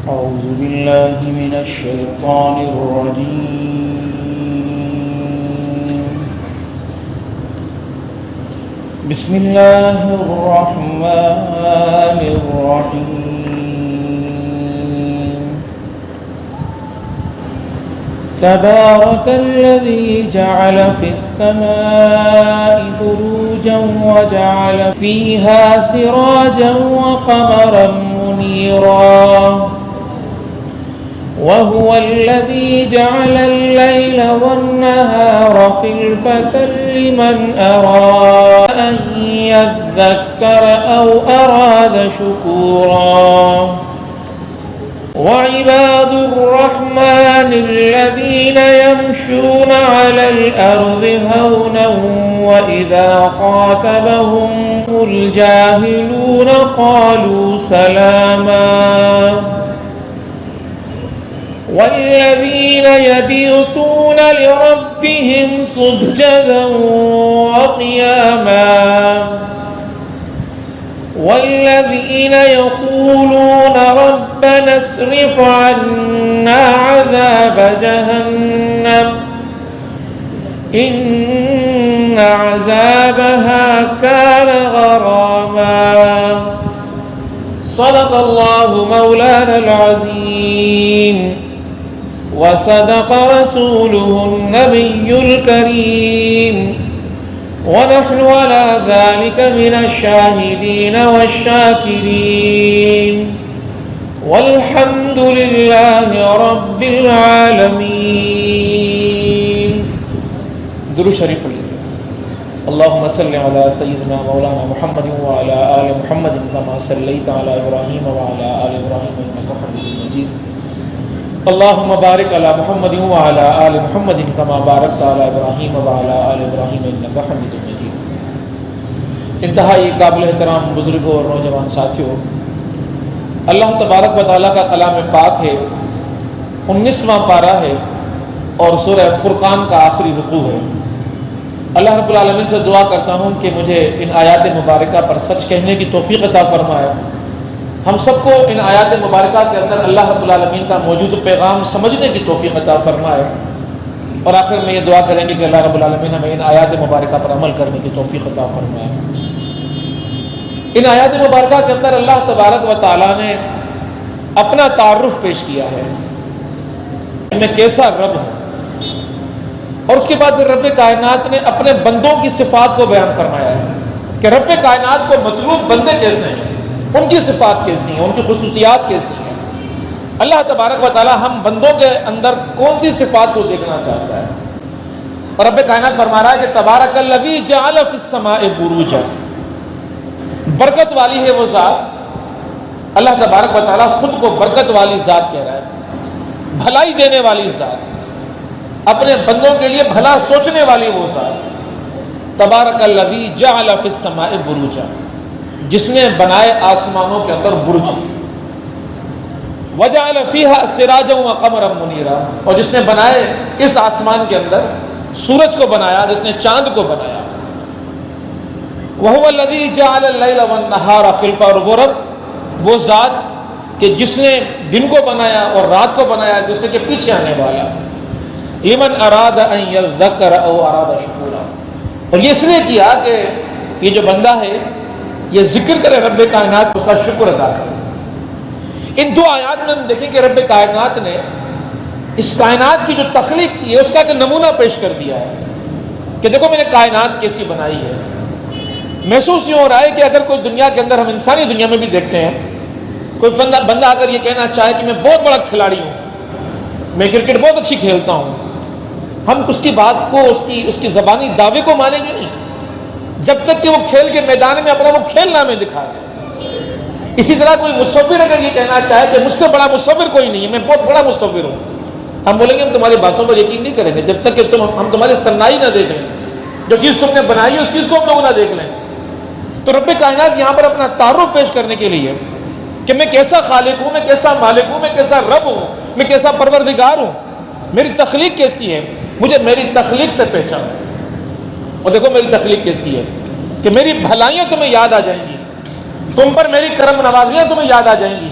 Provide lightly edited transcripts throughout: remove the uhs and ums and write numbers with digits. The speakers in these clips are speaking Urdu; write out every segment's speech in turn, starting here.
أعوذ بالله من الشيطان الرجيم. بسم الله الرحمن الرحيم. تبارك الذي جعل في السماء بروجا وجعل فيها سراجا وقمرا منيرا وهو الذي جعل الليل والنهار خلفة لمن أراد أن يذكر أو أراد شكورا. وعباد الرحمن الذين يمشون على الأرض هونا وإذا خاطبهم الجاهلون قالوا سلاما. والذين يبيتون لربهم سجدا وقياما. والذين يقولون ربنا اصرف عنا عذاب جهنم إن عذابها كان غراما. صدق الله مولانا العظيم وصدق رسوله النبي الكريم ونحن على ذلك من الشاهدين والشاكرين والحمد لله رب العالمين. درود شریف پڑھیے. اللهم صل على سيدنا مولانا محمد وعلى آل محمد كما صليت على إبراهيم وعلى آل إبراهيم إنك حميد مجيد. اللهم بارك على محمد وعلى آل محمد كما باركت على إبراهيم وعلى آل إبراهيم إنك حميد مجيد. انتہائی قابل احترام بزرگوں اور نوجوان ساتھیوں، اللہ تبارک و تعالیٰ کا کلام پاک ہے، 19واں پارہ ہے اور سورہ فرقان کا آخری رکوع ہے. اللہ رب العالمین سے دعا کرتا ہوں کہ مجھے ان آیات مبارکہ پر سچ کہنے کی توفیق عطا فرمائے. ہم سب کو ان آیات مبارکہ کے اندر اللہ رب العالمین کا موجود پیغام سمجھنے کی توفیق عطا فرمائے. اور آخر میں یہ دعا کریں گے کہ اللہ رب العالمین ہمیں ان آیات مبارکہ پر عمل کرنے کی توفیق عطا فرمائے. ان آیات مبارکہ کے اندر اللہ تبارک و تعالیٰ نے اپنا تعارف پیش کیا ہے، میں کیسا رب ہوں، اور اس کے بعد پھر رب کائنات نے اپنے بندوں کی صفات کو بیان فرمایا ہے کہ رب کائنات کو مطلوب بندے کیسے ہیں، ان کی صفات کیسی ہیں، ان کی خصوصیات کیسی ہیں. اللہ تبارک و تعالی ہم بندوں کے اندر کون سی صفات کو دیکھنا چاہتا ہے. اور رب کائنات فرما رہا ہے کہ تبارک الذی جعل فی السماء بروجا، برکت والی ہے وہ ذات. اللہ تبارک و تعالی خود کو برکت والی ذات کہہ رہا ہے، بھلائی دینے والی ذات، اپنے بندوں کے لیے بھلا سوچنے والی وہ ذات. تبارک الذی جعل فی السماء بروجا، جس نے بنائے آسمانوں کے اندر برج، وجعل فیہا سراجا وقمرا منیرا، اور جس نے بنائے اس آسمان کے اندر سورج کو بنایا، جس نے چاند کو بنایا. وہو الذی جعل اللیل والنہار خلفۃ، اور وہ رب، وہ ذات کہ جس نے دن کو بنایا اور رات کو بنایا دوسرے کے پیچھے آنے والا. لمن اراد ان یذکر او اراد شکورا، اور یہ اس لیے کیا کہ یہ جو بندہ ہے یہ ذکر کرے رب کائنات، اس کا شکر ادا کرے. ان دو آیات میں ہم دیکھیں کہ رب کائنات نے اس کائنات کی جو تخلیق کی ہے اس کا ایک نمونہ پیش کر دیا ہے کہ دیکھو میں نے کائنات کیسی بنائی ہے. محسوس یوں ہو رہا ہے کہ اگر کوئی دنیا کے اندر، ہم انسانی دنیا میں بھی دیکھتے ہیں، کوئی بندہ اگر یہ کہنا چاہے کہ میں بہت بڑا کھلاڑی ہوں، میں کرکٹ بہت اچھی کھیلتا ہوں، ہم اس کی بات کو، اس کی زبانی دعوے کو مانیں گے نہیں جب تک کہ وہ کھیل کے میدان میں اپنا وہ کھیلنا میں دکھا دے. اسی طرح کوئی مصور اگر یہ کہنا چاہے کہ مجھ سے بڑا مصور کوئی نہیں ہے، میں بہت بڑا مصور ہوں، ہم بولیں گے ہم تمہاری باتوں پر یقین نہیں کریں گے جب تک کہ ہم تمہاری صنائی نہ دیکھ لیں، جو چیز تم نے بنائی ہے اس چیز کو ہم لوگ نہ دیکھ لیں. تو رب کائنات یہاں پر اپنا تعارف پیش کرنے کے لیے کہ میں کیسا خالق ہوں، میں کیسا مالک ہوں، میں کیسا رب ہوں، میں کیسا پروردگار ہوں، میری تخلیق کیسی ہے، مجھے میری تخلیق سے پہچان. اور دیکھو میری تخلیق کیسی ہے کہ میری بھلائیاں تمہیں یاد آ جائیں گی، تم پر میری کرم نوازیاں تمہیں یاد آ جائیں گی.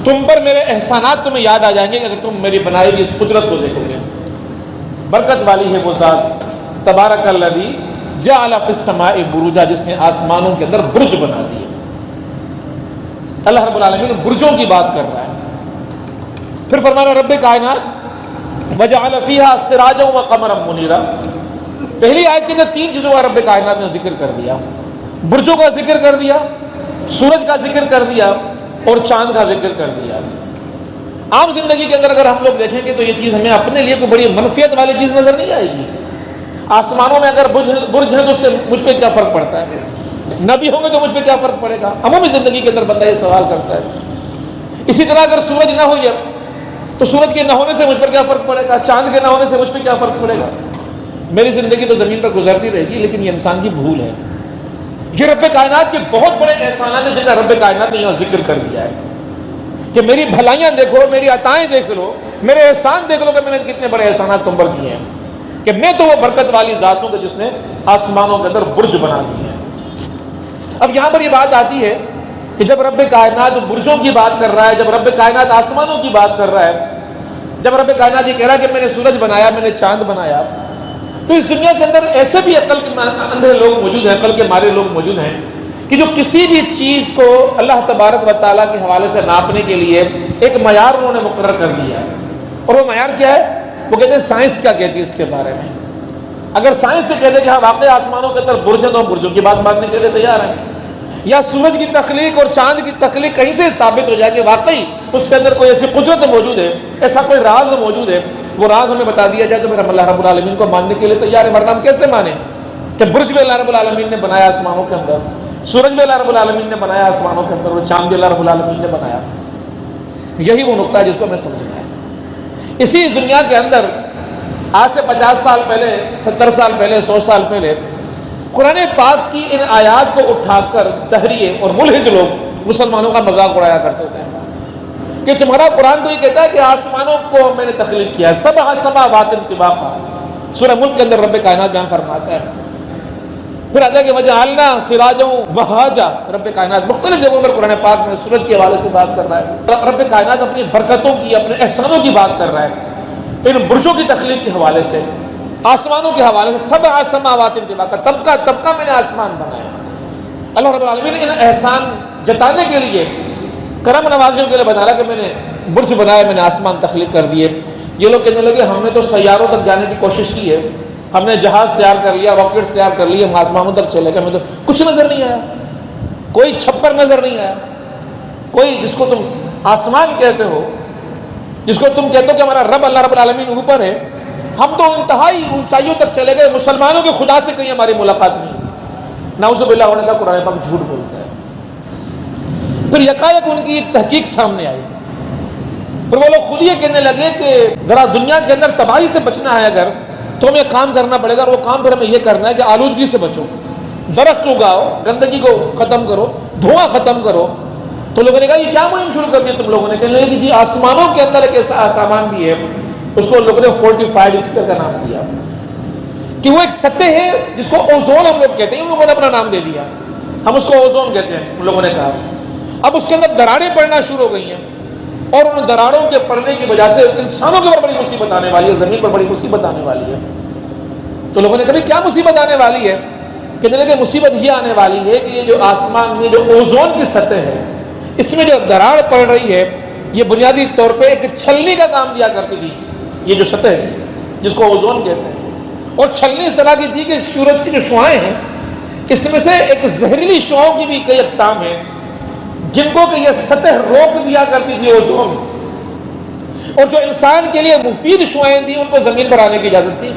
تم پر میرے احسانات تمہیں یاد آ جائیں گے اگر تم میری بنائی ہوئی اس قدرت کو دیکھو گے۔ برکت والی ہے وہ ذات تبارک الذی جعل فی السماء بروجا، جس نے آسمانوں کے اندر برج بنا دیے۔ اللہ رب العالمین برجوں کی بات کر رہا ہے۔ پھر فرمانا رب کائنات وجعل فیہا سراجا وقمرا منیرا۔ پہلی آیت کے اندر 3 چیزوں کا رب کائنات نے ذکر کر دیا، برجوں کا ذکر کر دیا، سورج کا ذکر کر دیا اور چاند کا ذکر کر دیا۔ عام زندگی کے اندر اگر ہم لوگ دیکھیں گے تو یہ چیز ہمیں اپنے لیے کوئی بڑی منفیت والی چیز نظر نہیں آئے گی۔ آسمانوں میں اگر برج ہے تو اس سے مجھ پہ کیا فرق پڑتا ہے؟ نبی ہوں گے تو مجھ پہ کیا فرق پڑے گا؟ عمومی زندگی کے اندر بندہ یہ سوال کرتا ہے۔ اسی طرح اگر سورج نہ ہو تو سورج کے نہ ہونے سے مجھ پر کیا فرق پڑے گا؟ چاند کے نہ ہونے سے مجھ پہ کیا فرق پڑے گا؟ میری زندگی تو زمین پر گزرتی رہے گی، لیکن یہ انسان کی بھول ہے۔ یہ رب کائنات کے بہت بڑے احسانات ہیں جن کا رب کائنات نے یہاں ذکر کر دیا ہے کہ میری بھلائیاں دیکھو، میری عطائیں دیکھ لو، میرے احسان دیکھ لو کہ میں نے کتنے بڑے احسانات تم پر کیے ہیں، کہ میں تو وہ برکت والی ذات ہوں کہ جس نے آسمانوں کے اندر برج بنا دیے ہیں۔ اب یہاں پر یہ بات آتی ہے کہ جب رب کائنات برجوں کی بات کر رہا ہے، جب رب کائنات آسمانوں کی بات کر رہا ہے، جب رب کائنات یہ کہہ رہا ہے کہ میں نے سورج بنایا، میں نے چاند بنایا، تو اس دنیا کے اندر ایسے بھی عقل کے اندھے لوگ موجود ہیں، عقل کے مارے لوگ موجود ہیں کہ جو کسی بھی چیز کو اللہ تبارک و تعالیٰ کے حوالے سے ناپنے کے لیے ایک معیار انہوں نے مقرر کر دیا ہے۔ اور وہ معیار کیا ہے؟ وہ کہتے ہیں سائنس کیا کہتی ہے اس کے بارے میں۔ اگر سائنس سے کہتے ہیں کہ ہاں واقعی آسمانوں کے اندر برج ہیں تو ہم برجوں کی بات ماننے کے لیے تیار ہیں، یا سورج کی تخلیق اور چاند کی تخلیق کہیں سے ثابت ہو جائے کہ واقعی اس کے اندر کوئی ایسی قدرت موجود ہے، ایسا کوئی راز موجود ہے، وہ راز ہمیں بتا دیا جائے تو پھر ہم اللہ رب العالمین کو ماننے کے لیے تیار ہے۔ ورنہ ہم کیسے مانیں کہ برج بھی اللہ رب العالمین نے بنایا آسمانوں کے اندر، سورج بھی اللہ رب العالمین نے بنایا آسمانوں کے اندر، اور چاند بھی اللہ رب العالمین نے بنایا۔ یہی وہ نقطہ ہے جس کو ہمیں سمجھنا ہے۔ اسی دنیا کے اندر آج سے 50 سال پہلے، 70 سال پہلے، 100 سال پہلے قرآن پاک کی ان آیات کو اٹھا کر دہریے اور ملحد لوگ مسلمانوں کا مذاق اڑایا کرتے تھے کہ تمہارا قرآن تو یہ کہتا ہے کہ آسمانوں کو میں نے تخلیق کیا ہے، سبع سماوات طباقا۔ سورہ ملک کے اندر رب کائنات بیان فرماتا ہے۔ پھر آتا ہے کہ وجعلنا سراجا وہاجا، رب کائنات مختلف جگہوں پر قرآن پاک میں سورج کے حوالے سے بات کر رہا ہے۔ رب کائنات اپنی برکتوں کی، اپنے احسانوں کی بات کر رہا ہے، ان برجوں کی تخلیق کے حوالے سے، آسمانوں کے حوالے سے، سبع سماوات طباقا، طبقہ طبقہ میں نے آسمان بنایا۔ اللہ رب العالمین نے ان احسان جتانے کے لیے، کرم نوازیوں کے لیے بتا رہا کہ میں نے برج بنایا، میں نے آسمان تخلیق کر دیے۔ یہ لوگ کہنے لگے ہم نے تو سیاروں تک جانے کی کوشش کی ہے، ہم نے جہاز تیار کر لیا، راکٹس تیار کر لیے، ہم آسمانوں تک چلے گئے، ہمیں تو کچھ نظر نہیں آیا، کوئی چھپر نظر نہیں آیا، کوئی جس کو تم آسمان کہتے ہو، جس کو تم کہتے ہو کہ ہمارا رب اللہ رب العالمین اوپر ہے، ہم تو انتہائی اونچائیوں تک چلے گئے، مسلمانوں کے خدا سے کہیں ہماری ملاقات نہیں۔ نعوذ باللہ ہونے کا قرآن پاک جھوٹ بولتا ہے۔ پھر یکایک ان کی ایک تحقیق سامنے آئی، پھر وہ لوگ خود یہ کہنے لگے کہ ذرا دنیا کے اندر تباہی سے بچنا ہے اگر تو ہمیں کام کرنا پڑے گا، اور وہ کام پھر ہمیں یہ کرنا ہے کہ آلودگی سے بچو، درخت اگاؤ، گندگی کو ختم کرو، دھواں ختم کرو۔ تو لوگوں نے کہا یہ کیا مہم شروع کر دی تم لوگوں نے؟ کہنے لگے کہ جی آسمانوں کے اندر ایک ایسا سامان بھی ہے، اس کو لوگوں نے فورٹیفائڈ اسپیئر کا نام دیا کہ وہ ایک سطح ہے جس کو اوزون ہم لوگ کہتے ہیں، ان لوگوں نے اپنا نام دے دیا، ہم اس کو اوزون کہتے ہیں، ان لوگوں نے کہا۔ اب اس کے اندر دراڑیں پڑنا شروع ہو گئی ہیں، اور ان دراڑوں کے پڑنے کی وجہ سے انسانوں کے اوپر بڑی مصیبت آنے والی ہے، زمین پر بڑی مصیبت آنے والی ہے۔ تو لوگوں نے کہا کیا مصیبت آنے والی ہے؟ کہنے لگے مصیبت یہ آنے والی ہے کہ یہ جو آسمان میں جو اوزون کی سطح ہے، اس میں جو دراڑ پڑ رہی ہے، یہ بنیادی طور پہ ایک چھلنی کا کام دیا کرتی تھی، یہ جو سطح ہے جس کو اوزون کہتے ہیں۔ اور چھلنی اس طرح کی تھی کہ سورج کی جو شعاعیں ہیں، اس میں سے ایک زہریلی شعاؤں کی بھی کئی اقسام ہیں جن کو کہ یہ سطح روک دیا کرتی تھی اوزون، اور جو انسان کے لیے مفید شعاعیں تھیں ان کو زمین پر آنے کی اجازت تھی۔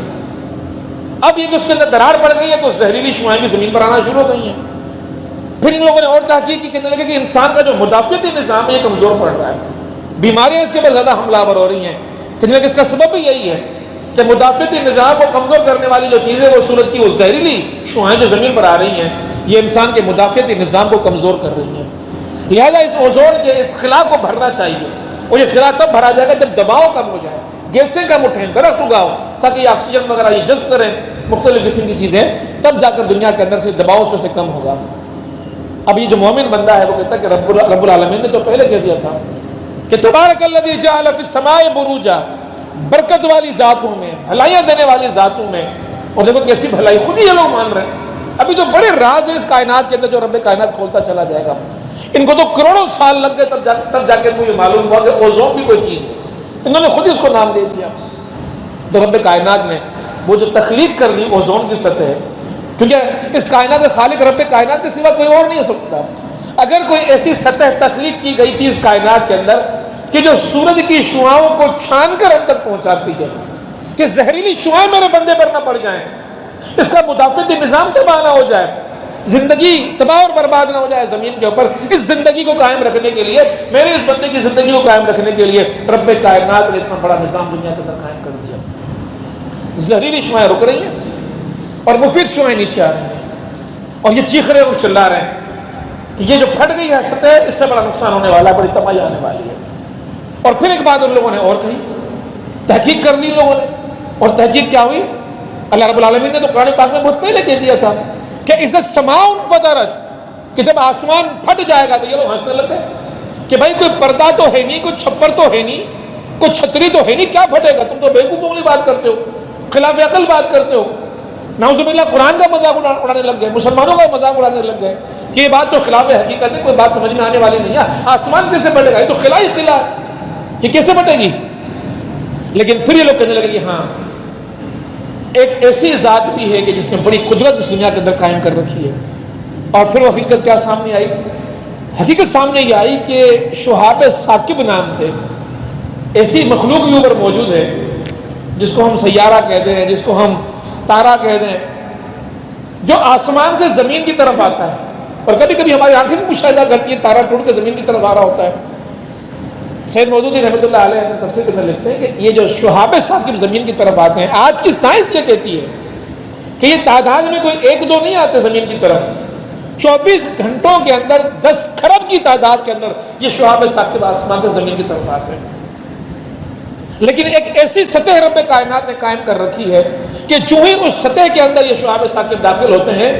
اب یہ کہ اس کے اندر دراڑ پڑ گئی ہے تو زہریلی شعاعیں بھی زمین پر آنا شروع ہو گئی ہیں۔ پھر ان لوگوں نے اور تحقیق کی، کہنے لگے کہ انسان کا جو مدافعتی نظام ہے یہ کمزور پڑ رہا ہے، بیماریاں اس کے اوپر زیادہ حملہ آور ہو رہی ہیں۔ کہنے لگے اس کا سبب بھی یہی ہے کہ مدافعتی نظام کو کمزور کرنے والی جو چیزیں وہ سورج کی وہ زہریلی شعاعیں جو زمین پر آ رہی ہیں، یہ انسان کے مدافعتی نظام کو کمزور کر رہی ہیں۔ لہذا اس اوزون کے اس خلا کو بھرنا چاہیے، اور یہ خلا تب بھرا جائے گا جب دباؤ کم ہو جائے، گیسیں کم اٹھیں، درخت اگاؤ تاکہ یہ آکسیجن وغیرہ یہ جذب کریں، مختلف قسم کی چیزیں، تب جا کر دنیا کے اندر سے دباؤ اس میں سے کم ہوگا۔ اب یہ جو مومن بندہ ہے وہ کہتا ہے کہ رب العالمین نے تو پہلے کہہ دیا تھا کہ تبارک الذی جعل فی السماء بروجا، برکت والی ذاتوں میں، بھلائیاں دینے والی ذاتوں میں. اور دیکھو کیسی بھلائی، خود ہی یہ لوگ مان رہے ہیں. ابھی جو بڑے راز ہیں اس کائنات کے اندر جو رب کائنات کھولتا چلا جائے گا، ان کو تو کروڑوں سال لگ گئے تب جا کے مجھے معلوم ہوا کہ اوزون بھی کوئی چیز ہے. انہوں نے خود ہی اس کو نام دے دیا. تو رب کائنات نے وہ جو تخلیق کر لی اوزون کی سطح ہے، کیونکہ اس کائنات کے خالق رب کائنات کے سوا کوئی اور نہیں ہو سکتا. اگر کوئی ایسی سطح تخلیق کی گئی تھی اس کائنات کے اندر کہ جو سورج کی شعاؤں کو چھان کر ہم تک پہنچاتی ہے، کہ زہریلی شعائیں میرے بندے پر نہ پڑ جائیں، اس کا مدافعتی نظام تباہ نہ ہو جائے، زندگی تباہ اور برباد نہ ہو جائے زمین کے اوپر، اس زندگی کو قائم رکھنے کے لیے، میرے اس بندے کی زندگی کو قائم رکھنے کے لیے رب کائنات نے اتنا بڑا نظام دنیا کے اندر قائم کر دیا. زہریلی شعائیں رک رہی ہیں اور مفید شعائیں نیچے آ رہی ہیں، اور یہ چیخ رہے اور چلا رہے ہیں کہ یہ جو پھٹ گئی ہے سطح، اس سے بڑا نقصان ہونے والا ہے، بڑی تباہی آنے والی ہے. اور پھر ایک بات ان لوگوں نے اور کہی، تحقیق کر لی لوگوں نے. اور تحقیق کیا ہوئی؟ اللہ رب العالمین نے تو قرآن پاک میں بہت پہلے کہہ دیا تھا کہ عزت السماء انفطرت، کہ جب آسمان پھٹ جائے گا تو یہ لوگ ہنسنے لگتے کہ بھائی کوئی پردہ تو ہے نہیں، کوئی چھپر تو ہے نہیں، کوئی چھتری تو ہے نہیں، کیا پھٹے گا؟ تم تو بیوقوفوں والی بات کرتے ہو، خلاف عقل بات کرتے ہو. نعوذ باللہ قرآن کا مذاق اڑانے لگ گئے، مسلمانوں کا مذاق اڑانے لگ گئے کہ یہ بات تو خلاف حقیقت ہے، کوئی بات سمجھ میں آنے والی نہیں ہے. آسمان کیسے پھٹے گا؟ یہ تو خلا ہی خلا ہے، یہ کیسے پھٹے گی؟ لیکن پھر یہ لوگ کہنے لگے کہ ہاں ایک ایسی ذات بھی ہے کہ جس نے بڑی قدرت اس دنیا کے اندر قائم کر رکھی ہے. اور پھر وہ حقیقت کیا سامنے آئی؟ حقیقت سامنے یہ آئی کہ شہاب ثاقب نام سے ایسی مخلوق بھی اوپر موجود ہے جس کو ہم سیارہ کہتے ہیں، جس کو ہم تارا کہتے ہیں، جو آسمان سے زمین کی طرف آتا ہے. اور کبھی کبھی ہماری آنکھیں بھی مشاہدہ کرتی ہیں تارا ٹوٹ کے زمین کی طرف آ رہا ہوتا ہے. سید مودودی رحمۃ اللہ علیہ نے تفسیر کے اندر لکھتے ہیں کہ یہ جو شہاب ثاقب زمین کی طرف آتے ہیں، آج کی سائنس یہ کہتی ہے کہ یہ تعداد میں کوئی ایک دو نہیں آتے زمین کی طرف، 24 گھنٹوں کے اندر 10 کھرب کی تعداد کے اندر یہ شہاب ثاقب آسمان سے زمین کی طرف آتے ہیں. لیکن ایک ایسی سطح رب کائنات نے قائم کر رکھی ہے کہ جو ہی اس سطح کے اندر یہ شہاب ثاقب داخل ہوتے ہیں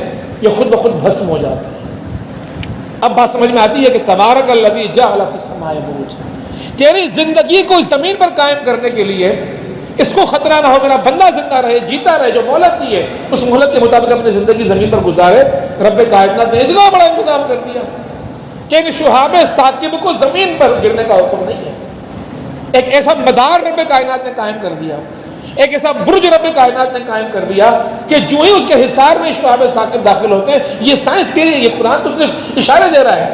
یہ خود بخود بھسم ہو جاتے ہیں. اب بات سمجھ میں آتی ہے کہ تبارک الذی جعل فی السماء بروجا، تیری زندگی کو زمین پر قائم کرنے کے لیے اس کو خطرہ نہ ہو میرا بندہ زندہ رہے، جیتا رہے، جو مہلت دی ہے اس مہلت کے مطابق اپنی زندگی زمین پر گزارے. رب کائنات نے اتنا بڑا انتظام کر دیا کہ ان شہاب ثاقب کو زمین پر گرنے کا حکم نہیں ہے. ایک ایسا مدار رب کائنات نے قائم کر دیا، ایک ایسا برج رب کائنات نے قائم کر دیا کہ جو ہی اس کے حصار میں شہاب ثاقب داخل ہوتے ہیں، یہ سائنس کے لیے، یہ قرآن تو صرف اشارے دے رہا ہے.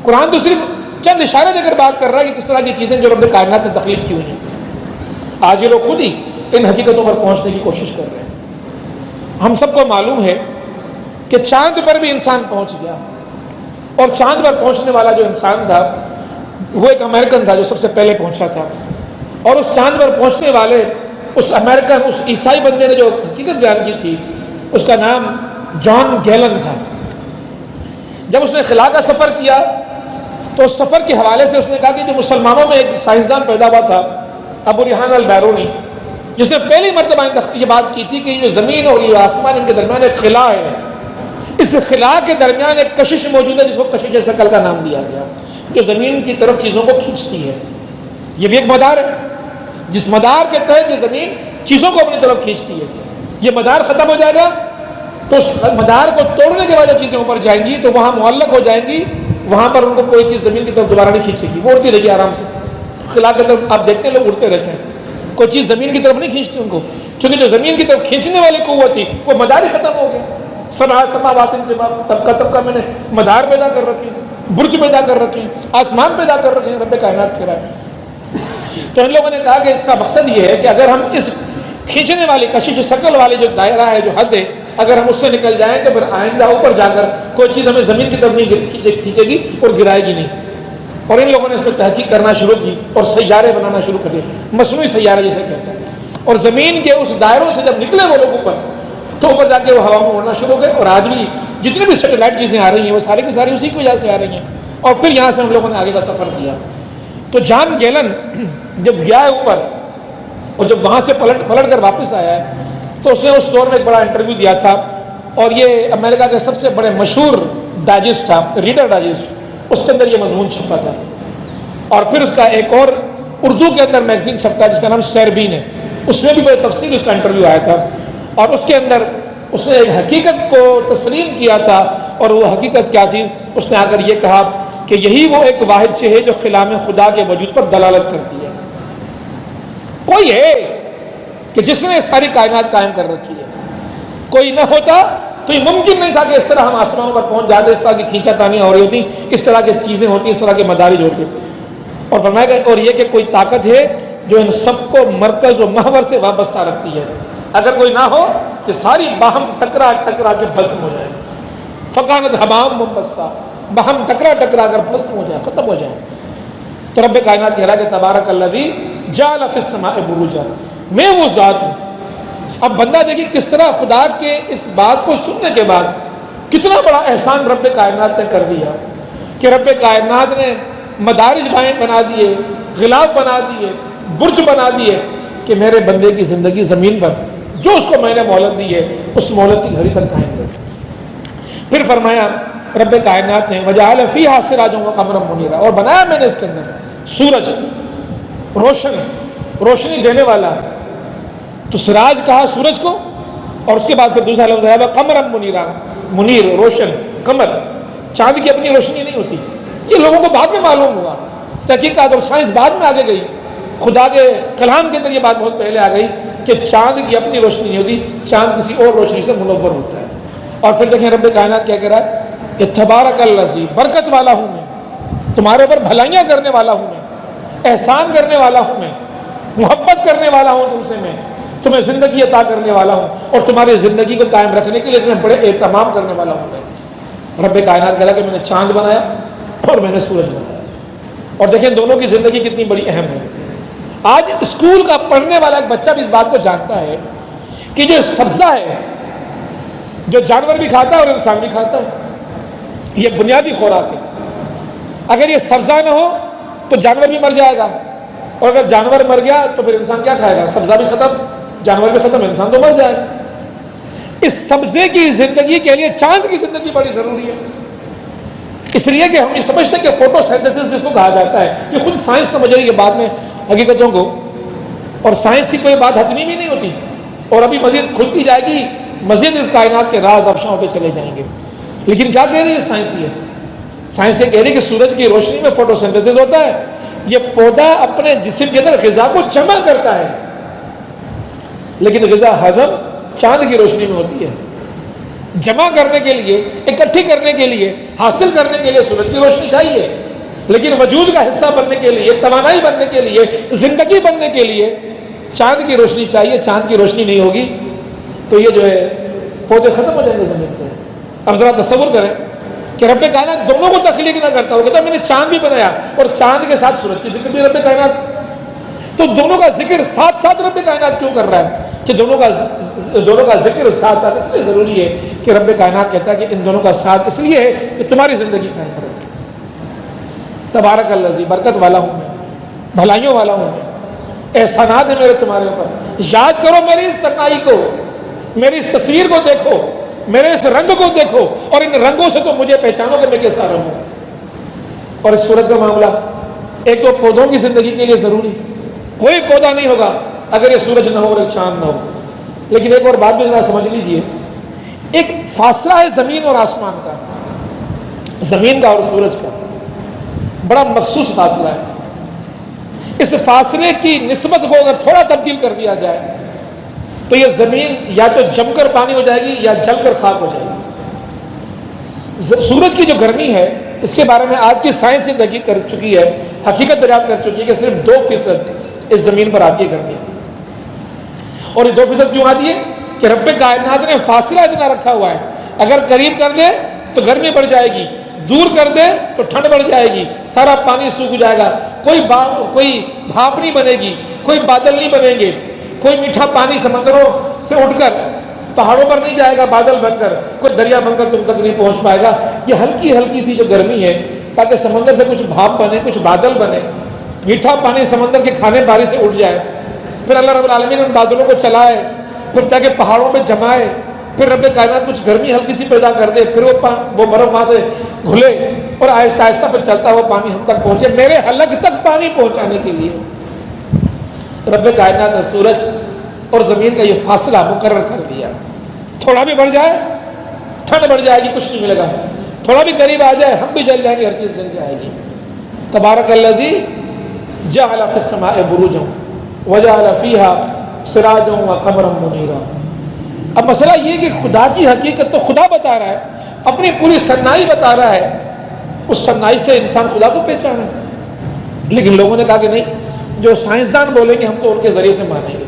قرآن تو صرف چند اشارے دے کر بات کر رہا ہے کہ کس طرح کی چیزیں جو رب کائنات نے تخلیق کی ہوئی ہیں. آج یہ لوگ خود ہی ان حقیقتوں پر پہنچنے کی کوشش کر رہے ہیں. ہم سب کو معلوم ہے کہ چاند پر بھی انسان پہنچ گیا، اور چاند پر پہنچنے والا جو انسان تھا وہ ایک امریکن تھا جو سب سے پہلے پہنچا تھا. اور اس چاند پر پہنچنے والے اس امریکن، اس عیسائی بندے نے جو حقیقت بیان کی تھی اس کا نام جان گیلن تھا. جب اس نے خلا کا سفر کیا تو اس سفر کے حوالے سے اس نے کہا کہ جو مسلمانوں میں ایک سائنسدان پیدا ہوا تھا ابو ریحان البیرونی، جس نے پہلی مرتبہ یہ بات کی تھی کہ یہ زمین اور یہ آسمان ان کے درمیان ایک خلا ہے، اس خلا کے درمیان ایک کشش موجود ہے جس کو کشش ثقل کا نام دیا گیا، جو زمین کی طرف چیزوں کو کھینچتی ہے. یہ بھی ایک مدار ہے جس مدار کے تحت یہ زمین چیزوں کو اپنی طرف کھینچتی ہے. یہ مدار ختم ہو جائے گا تو اس مدار کو توڑنے کے بعد جب چیزیں اوپر جائیں گی تو وہاں معلق ہو جائیں گی، وہاں پر ان کو کوئی چیز زمین کی طرف دوبارہ نہیں کھینچے گی، وہ اڑتی رہے گی آرام سے. خلا کے طرف آپ دیکھتے ہیں لوگ اڑتے رہتے ہیں، کوئی چیز زمین کی طرف نہیں کھینچتی ان کو، کیونکہ جو زمین کی طرف کھینچنے والی قوت تھی وہ مدار ہی ختم ہو گیا. سماوات طبقہ میں نے مدار پیدا کر رکھے، برج پیدا کر رکھے، آسمان پیدا کر رکھے ہیں رب کائنات کے رائے. تو ان لوگوں نے کہا کہ اس کا مقصد یہ ہے کہ اگر ہم اس کھینچنے والی کشش ثقل والی جو دائرہ ہے، جو حد ہے، اگر ہم اس سے نکل جائیں تو پھر آئندہ اوپر جا کر کوئی چیز ہمیں زمین کی طرف نہیں کھینچے گی اور گرائے گی نہیں. اور ان لوگوں نے اس پہ تحقیق کرنا شروع کی اور سیارے بنانا شروع کر دیے، مصنوعی سیارے جسے کہتے ہیں. اور زمین کے اس دائروں سے جب نکلے وہ لوگ اوپر تو اوپر جا کے وہ ہوا میں اڑنا شروع ہو گئے. اور آج بھی جتنی بھی سیٹلائٹ چیزیں آ رہی ہیں وہ ساری کی ساری اسی کی وجہ سے آ رہی ہیں. اور پھر یہاں سے ہم لوگوں نے آگے کا سفر کیا. تو جان گیلن جب گیا ہے اوپر اور جب وہاں سے پلٹ کر واپس آیا ہے تو اس نے اس دور میں ایک بڑا انٹرویو دیا تھا، اور یہ امریکہ کے سب سے بڑے مشہور ڈائجسٹ تھا، ریڈر ڈائجسٹ، اس کے اندر یہ مضمون چھپا تھا. اور پھر اس کا ایک اور اردو کے اندر میگزین چھپتا ہے جس کا نام شیربین ہے، اس میں بھی بڑی تفصیل اس کا انٹرویو آیا تھا، اور اس کے اندر اس نے ایک حقیقت کو تسلیم کیا تھا، اور وہ حقیقت کیا تھی؟ اس نے آ کر یہ کہا کہ یہی وہ ایک واحد شے ہے جو خلام خدا کے وجود پر دلالت کرتی ہے۔ کوئی ہے کہ جس نے ساری کائنات قائم کر رکھی ہے، کوئی نہ ہوتا تو یہ ممکن نہیں تھا کہ اس طرح ہم آسمانوں پر پہنچ جاتے، اس طرح کی کھینچا تانیاں ہو رہی ہوتی، اس طرح کی چیزیں ہوتی، اس طرح کے مدارج ہوتے، اور فرمایا گیا اور یہ کہ کوئی طاقت ہے جو ان سب کو مرکز و محور سے وابستہ رکھتی ہے، اگر کوئی نہ ہو کہ ساری باہم ٹکرا ٹکرا کے بھسم ہو جائے، فکانت حمام منبستہ، باہم ٹکرا ٹکرا کر بھسم ہو جائے، ختم ہو جائے۔ تو رب کائنات کہہ رہا ہے کہ تبارک الذی جعل فی السماء بروجا، میں وہ ذات ہوں۔ اب بندہ دیکھیے کس طرح خدا کے اس بات کو سننے کے بعد کتنا بڑا احسان رب کائنات نے کر دیا کہ رب کائنات نے مدارج بنا دیے، غلاف بنا دیے، برج بنا دیے کہ میرے بندے کی زندگی زمین پر جو اس کو میں نے مہلت دی ہے اس مہلت کی گھڑی تک قائم کر۔ پھر فرمایا رب کائنات نے وجعل فیہا سراجا وقمرا منیرا، اور بنایا میں نے اس کے اندر سورج روشنی دینے والا، تو سراج کہا سورج کو، اور اس کے بعد پھر دوسرا لفظ ہے قمرا منیرا، منیر روشن، قمر چاند کی اپنی روشنی نہیں ہوتی، یہ لوگوں کو بعد میں معلوم ہوا، تحقیقات اور سائنس بعد میں آگے گئی، خدا کے کلام کے اندر یہ بات بہت پہلے آ گئی کہ چاند کی اپنی روشنی نہیں ہوتی، چاند کسی اور روشنی سے منور ہوتا ہے۔ اور پھر دیکھیں رب کائنات کیا کہہ رہا ہے کہ تبارک الذی، برکت والا ہوں میں، تمہارے اوپر بھلائیاں کرنے والا ہوں میں، احسان کرنے والا ہوں میں، محبت کرنے والا ہوں تم سے میں، تمہیں زندگی عطا کرنے والا ہوں، اور تمہاری زندگی کو قائم رکھنے کے لیے تمہیں بڑے اہتمام کرنے والا ہوں میں۔ رب کائنات کہہ رہا کہ میں نے چاند بنایا اور میں نے سورج بنایا، اور دیکھیں دونوں کی زندگی کتنی بڑی اہم ہے۔ آج اسکول کا پڑھنے والا ایک بچہ بھی اس بات کو جانتا ہے کہ جو سبزہ ہے جو جانور بھی کھاتا ہے اور انسان بھی کھاتا ہے، یہ بنیادی خوراک ہے، اگر یہ سبزہ نہ ہو تو جانور بھی مر جائے گا، اور اگر جانور مر گیا تو پھر انسان کیا کھائے گا؟ سبزہ بھی ختم، جانور بھی ختم، انسان تو مر جائے گا۔ اس سبزے کی زندگی کے لیے چاند کی زندگی بڑی ضروری ہے، اس لیے کہ ہم یہ سمجھتے ہیں کہ فوٹو سینتھسس جس کو کہا جاتا ہے، یہ خود سائنس سمجھ رہی ہے بعد میں حقیقتوں کو، اور سائنس کی کوئی بات حتمی بھی نہیں ہوتی، اور ابھی مزید کھلتی جائے گی، مزید اس کائنات کے راز افشاں ہوتے چلے جائیں گے۔ لیکن کیا کہہ رہی ہے سائنس؟ سائنس یہ کہہ رہی ہے کہ سورج کی روشنی میں فوٹو سینتھسس ہوتا ہے، یہ پودا اپنے جسم کے اندر غذا کو جمع کرتا ہے، لیکن غذا ہضم چاند کی روشنی میں ہوتی ہے۔ جمع کرنے کے لیے، اکٹھی کرنے کے لیے، حاصل کرنے کے لیے سورج کی روشنی چاہیے، لیکن وجود کا حصہ بننے کے لیے، توانائی بننے کے لیے، زندگی بننے کے لیے چاند کی روشنی چاہیے۔ چاند کی روشنی نہیں ہوگی تو یہ جو ہے پودے ختم ہو جائیں گے زمین سے۔ اب ذرا تصور کریں کہ رب کائنات دونوں کو تخلیق نہ کرتا، وہ کہتا میں نے چاند بھی بنایا اور چاند کے ساتھ سورج کی ذکر بھی رب کائنات، تو دونوں کا ذکر ساتھ ساتھ رب کائنات کیوں کر رہا ہے؟ کہ دونوں کا ذکر ساتھ ساتھ اس لیے ضروری ہے کہ رب کائنات کہتا ہے کہ ان دونوں کا ساتھ اس لیے ہے کہ تمہاری زندگی قائم کرے۔ تبارک الذی، برکت والا ہوں میں، بھلائیوں والا ہوں میں، احسانات ہیں میرے تمہارے اوپر، یاد کرو میری اس صنائی کو، میری اس تصویر کو دیکھو، میرے اس رنگ کو دیکھو، اور ان رنگوں سے تو مجھے پہچانو کہ میں کیسا رہوں۔ اور اس سورج کا معاملہ ایک تو پودوں کی زندگی کے لیے ضروری، کوئی پودا نہیں ہوگا اگر یہ سورج نہ ہو اور چاند نہ ہو۔ لیکن ایک اور بات بھی ذرا سمجھ لیجیے، ایک فاصلہ ہے زمین اور آسمان کا، زمین کا اور سورج کا بڑا مخصوص فاصلہ ہے۔ اس فاصلے کی نسبت کو اگر تھوڑا تبدیل کر دیا جائے تو یہ زمین یا تو جم کر پانی ہو جائے گی یا جل کر خاک ہو جائے گی۔ سورج کی جو گرمی ہے اس کے بارے میں آج کی سائنس سے تحقیق کر چکی ہے، حقیقت دریافت کر چکی ہے کہ صرف 2% اس زمین پر آتی ہے گرمی، اور یہ 2% کیوں آتی ہے کہ رب کائنات نے فاصلہ اتنا رکھا ہوا ہے، اگر قریب کر دے تو گرمی بڑھ جائے گی، دور کر دے تو ٹھنڈ بڑھ جائے گی، سارا پانی سوکھ جائے گا، کوئی بھاپ نہیں بنے گی، کوئی بادل نہیں بنیں گے، کوئی میٹھا پانی سمندروں سے اٹھ کر پہاڑوں پر نہیں جائے گا بادل بن کر، کوئی دریا بن کر تم تک نہیں پہنچ پائے گا۔ یہ ہلکی ہلکی سی جو گرمی ہے تاکہ سمندر سے کچھ بھاپ بنے، کچھ بادل بنے، میٹھا پانی سمندر کے کھانے باری سے اٹھ جائے، پھر اللہ رب العالمین نے ان بادلوں کو چلائے، پھر تاکہ پہاڑوں میں جمائے، پھر رب کائنات کچھ گرمی ہلکی سی پیدا کر دے، پھر وہ برف وہاں سے گھلے اور آہستہ آہستہ پھر چلتا ہوا پانی ہم تک پہنچے، میرے حلق تک پانی پہنچانے کے لیے رب کائنات نے سورج اور زمین کا یہ فاصلہ مقرر کر دیا. تھوڑا بھی بڑھ جائے ٹھنڈ بڑھ جائے گی، کچھ نہیں ملے گا. تھوڑا بھی قریب آ جائے ہم بھی جل جائیں گے، ہر چیز جل جائے گی. تبارک الذی جعل فی السماء بروجا وجعل فیہا سراجا وقمرا منیرا. اب مسئلہ یہ کہ خدا کی حقیقت تو خدا بتا رہا ہے، اپنی پوری سنائی بتا رہا ہے، اس سنائی سے انسان خدا کو پہچانا ہے. لیکن لوگوں نے کہا کہ نہیں، جو سائنسدان بولیں گے ہم تو ان کے ذریعے سے مانیں گے.